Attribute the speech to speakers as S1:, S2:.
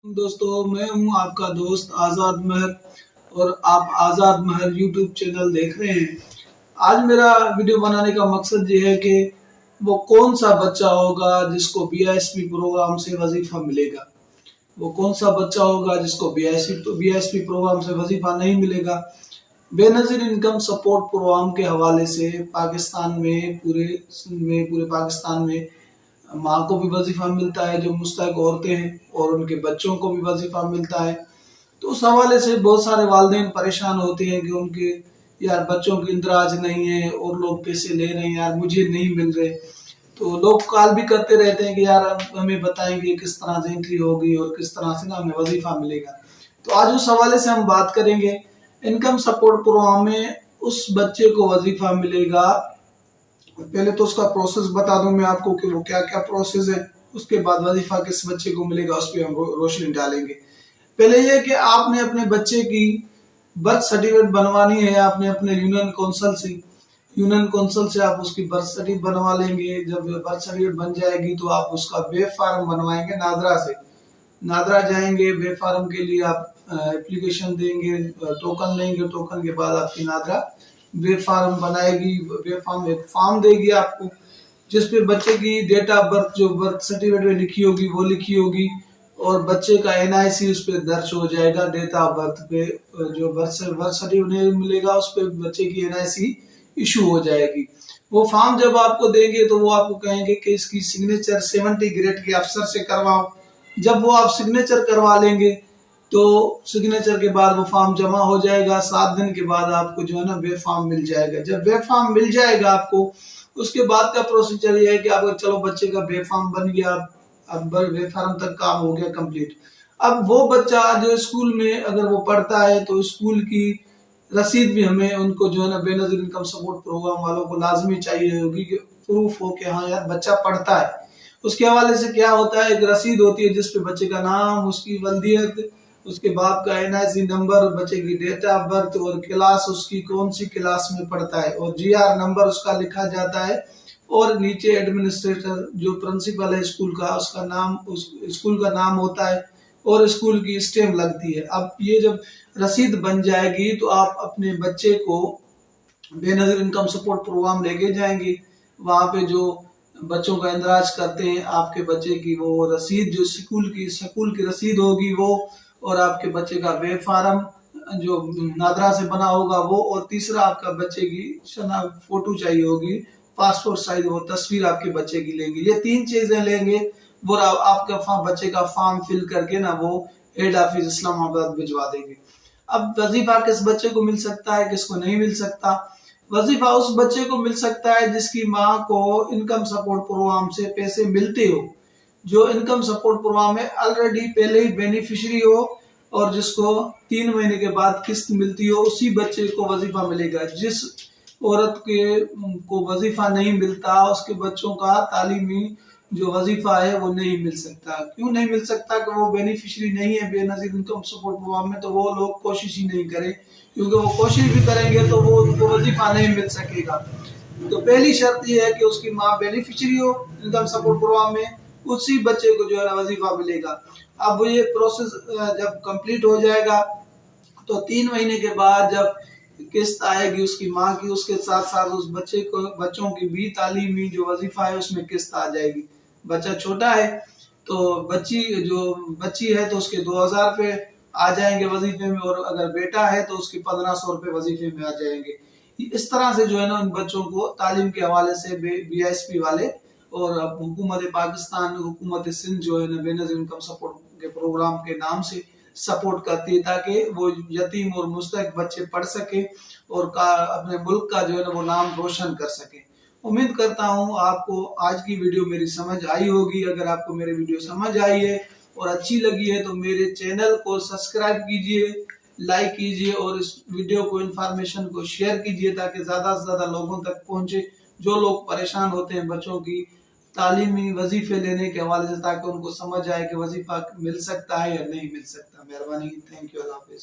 S1: दोस्तों, मैं हूं आपका दोस्त आज़ाद महर और आप आज़ाद महर यूट्यूब चैनल देख रहे हैं। आज मेरा वीडियो बनाने का मकसद ये है कि वो कौन सा बच्चा होगा जिसको बीआईएसपी प्रोग्राम से वजीफा मिलेगा। वो कौन सा बच्चा होगा जिसको बीआईएसपी प्रोग्राम से वजीफा नहीं मिलेगा। बेनजीर इनकम सपोर्ट प्रोग्राम के हवाले से पाकिस्तान में पूरे पाकिस्तान में माँ को भी वजीफा मिलता है जो मुस्तहक औरतें हैं, और उनके बच्चों को भी वजीफा मिलता है। तो उस हवाले से बहुत सारे वालिदैन परेशान होते हैं कि उनके यार बच्चों की इंदराज नहीं है और लोग पैसे ले रहे हैं, यार मुझे नहीं मिल रहे। तो लोग कॉल भी करते रहते हैं कि यार हमें बताएंगे किस तरह से एंट्री होगी और किस तरह से ना हमें वजीफा मिलेगा। तो आज उस हवाले से हम बात करेंगे। इनकम सपोर्ट प्रोग्राम में उस बच्चे को वजीफा मिलेगा। पहले तो उसका प्रोसेस बता दूं मैं आपको कि वो क्या क्या प्रोसेस है, उसके बाद वजीफा किस बच्चे को मिलेगा उस पर हम रोशनी डालेंगे। पहले ये कि आपने अपने बच्चे की बर्थ सर्टिफिकेट बनवानी है। आपने अपने यूनियन कौंसिल से आप उसकी बर्थ सर्टिफिकेट बनवा लेंगे। जब बर्थ सर्टिफिकेट बन जाएगी तो आप उसका वेब फार्म बनवाएंगे नादरा से। नादरा जाएंगे, वेब फार्म के लिए आप एप्लीकेशन देंगे, टोकन लेंगे। टोकन के बाद आपकी नादरा वेब फार्म बनाएगी। वेब फार्म एक फॉर्म देगी आपको जिसपे बच्चे की डेट ऑफ बर्थ जो बर्थ सर्टिफिकेट में लिखी होगी वो लिखी होगी, और बच्चे का एनआईसी उस पर दर्ज हो जाएगा। डेट ऑफ बर्थ पे जो बर्थ सर्टिफिकेट मिलेगा उस पर बच्चे की एनआईसी इशू हो जाएगी। वो फॉर्म जब आपको देंगे तो वो आपको कहेंगे कि इसकी सिग्नेचर 70 ग्रेड के अफसर से करवाओ। जब वो आप सिग्नेचर करवा लेंगे तो सिग्नेचर के बाद वो फॉर्म जमा हो जाएगा। 7 दिन के बाद आपको जो है ना वेब फॉर्म मिल जाएगा। जब वेब फॉर्म मिल जाएगा आपको, उसके बाद का प्रोसीजर ये है कि आप चलो बच्चे का वेब फॉर्म बन गया, अब वेब फॉर्म तक काम हो गया कंप्लीट। अब वो बच्चा जो स्कूल में अगर वो पढ़ता है तो स्कूल की रसीद भी हमें उनको जो है ना बेनजीर इनकम सपोर्ट प्रोग्राम वालों को लाजमी चाहिए होगी कि प्रूफ हो कि हाँ यार बच्चा पढ़ता है। उसके हवाले से क्या होता है, एक रसीद होती है जिसपे बच्चे का नाम, उसकी वल्दियत, उसके बाप का एनआईसी नंबर, बच्चे की डेट ऑफ बर्थ और क्लास, उसकी कौन सी क्लास में पढ़ता है, और जीआर नंबर उसका लिखा जाता है। और नीचे एडमिनिस्ट्रेटर जो प्रिंसिपल है स्कूल का, उसका नाम, उस स्कूल का नाम होता है और स्कूल की स्टैम्प लगती है। अब ये जब रसीद बन जाएगी तो आप अपने बच्चे को बेनजीर इनकम सपोर्ट प्रोग्राम लेके जाएंगे। वहां पे जो बच्चों का इंदराज करते हैं आपके बच्चे की वो रसीद, जो स्कूल की रसीद होगी वो, और आपके बच्चे का वेब फार्म जो नादरा से बना होगा वो, और तीसरा आपका बच्चे की फोटो चाहिए होगी, पासपोर्ट साइज वो तस्वीर आपके बच्चे की लेंगे। ये 3 चीजें लेंगे। वो आपका बच्चे का फॉर्म फिल करके ना वो हेड ऑफिस इस्लामाबाद भिजवा देंगे। अब वजीफा किस बच्चे को मिल सकता है, किसको नहीं मिल सकता। वजीफा उस बच्चे को मिल सकता है जिसकी माँ को इनकम सपोर्ट प्रोग्राम से पैसे मिलते हो, जो इनकम सपोर्ट प्रोग्राम में ऑलरेडी पहले ही बेनिफिशियरी हो और जिसको 3 महीने के बाद किस्त मिलती हो, उसी बच्चे को वजीफा मिलेगा। जिस औरत को वजीफा नहीं मिलता उसके बच्चों का तालीमी जो वजीफा है वो नहीं मिल सकता। क्यों नहीं मिल सकता? कि वो बेनिफिशियरी नहीं है बेनजीर इनकम सपोर्ट प्रोग्राम में, तो वो लोग कोशिश ही नहीं करें, क्योंकि वो कोशिश भी करेंगे तो वो उनको वजीफा नहीं मिल सकेगा। तो पहली शर्त ये है कि उसकी माँ बेनिफिशियरी हो इनकम सपोर्ट प्रोग्राम में, उसी बच्चे को जो है वजीफा मिलेगा। अब ये प्रोसेस जब कंप्लीट हो जाएगा तो 3 महीने के बाद जब किस्त आएगी उसकी माँ की, उसके साथ साथ उस बच्चों की भी तालीमी जो वजीफा है उसमें किस्त आ जाएगी। बच्चा छोटा है तो बच्ची है तो उसके 2000 रुपए आ जाएंगे वजीफे में, और अगर बेटा है तो उसके 1500 रुपए वजीफे में आ जाएंगे। इस तरह से जो है ना उन बच्चों को तालीम के हवाले से बीआईएसपी वाले और हुकूमत पाकिस्तान, हुकूमत सिंध जो है ना बेनजीर इनकम सपोर्ट के प्रोग्राम के नाम से सपोर्ट करती है, ताकि वो यतीम और मुस्तहक बच्चे पढ़ सके और अपने मुल्क का जो है ना वो नाम रोशन कर सके। उम्मीद करता हूँ आपको आज की वीडियो मेरी समझ आई होगी। अगर आपको मेरी वीडियो समझ आई है और अच्छी लगी है तो मेरे चैनल को सब्सक्राइब कीजिए, लाइक कीजिए और इस वीडियो को, इन्फॉर्मेशन को शेयर कीजिए ताकि ज्यादा से ज्यादा लोगों तक पहुंचे जो लोग परेशान होते हैं बच्चों की तालीमी वजीफे लेने के हवाले से, ताकि उनको समझ आए कि वजीफा मिल सकता है या नहीं मिल सकता। मेहरबानी, थैंक यू, अल्लाह हाफिज।